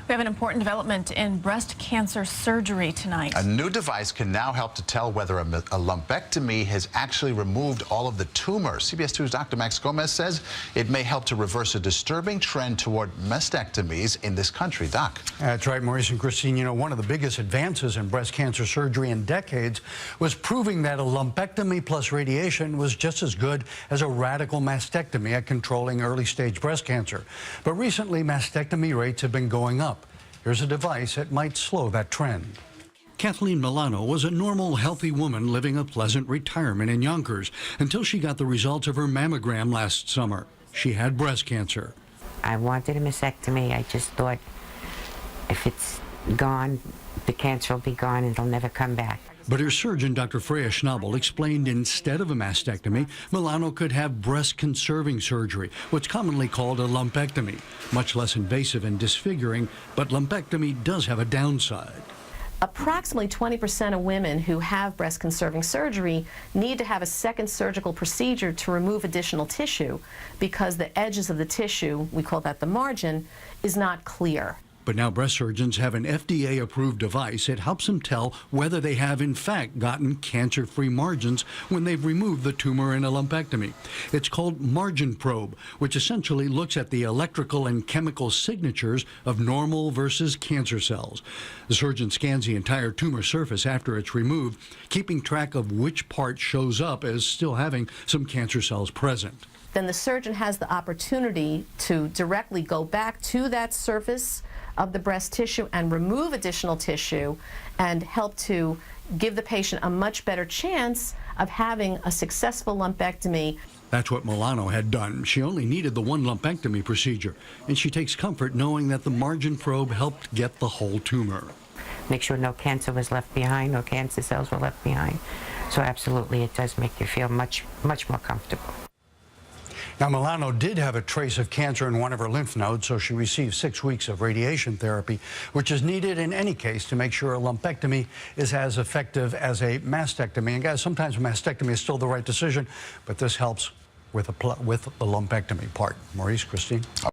We have an important development in breast cancer surgery tonight. A new device can now help to tell whether a lumpectomy has actually removed all of the tumor. CBS 2's Dr. Max Gomez says it may help to reverse a disturbing trend toward mastectomies in this country. Doc. That's right, Maurice and Christine. You know, one of the biggest advances in breast cancer surgery in decades was proving that a lumpectomy plus radiation was just as good as a radical mastectomy at controlling early-stage breast cancer. But recently, mastectomy rates have been going up. Here's a device that might slow that trend. Kathleen Milano was a normal, healthy woman living a pleasant retirement in Yonkers until she got the results of her mammogram last summer. She had breast cancer. I wanted a mastectomy. I just thought if it's gone, the cancer will be gone and it'll never come back. But her surgeon, Dr. Freya Schnabel, explained instead of a mastectomy, Milano could have breast-conserving surgery, what's commonly called a lumpectomy. Much less invasive and disfiguring, but lumpectomy does have a downside. Approximately 20% of women who have breast-conserving surgery need to have a second surgical procedure to remove additional tissue because the edges of the tissue, we call that the margin, is not clear. But now breast surgeons have an FDA-approved device that helps them tell whether they have in fact gotten cancer-free margins when they've removed the tumor in a lumpectomy. It's called margin probe, which essentially looks at the electrical and chemical signatures of normal versus cancer cells. The surgeon scans the entire tumor surface after it's removed, keeping track of which part shows up as still having some cancer cells present. Then the surgeon has the opportunity to directly go back to that surface of the breast tissue and remove additional tissue and help to give the patient a much better chance of having a successful lumpectomy. That's what Milano had done. She only needed the one lumpectomy procedure, and she takes comfort knowing that the margin probe helped get the whole tumor. Make sure no cancer was left behind, no cancer cells were left behind. So absolutely, it does make you feel much more comfortable. Now, Milano did have a trace of cancer in one of her lymph nodes, so she received 6 weeks of radiation therapy, which is needed in any case to make sure a lumpectomy is as effective as a mastectomy. And guys, sometimes a mastectomy is still the right decision, but this helps with the lumpectomy part. Maurice, Christine?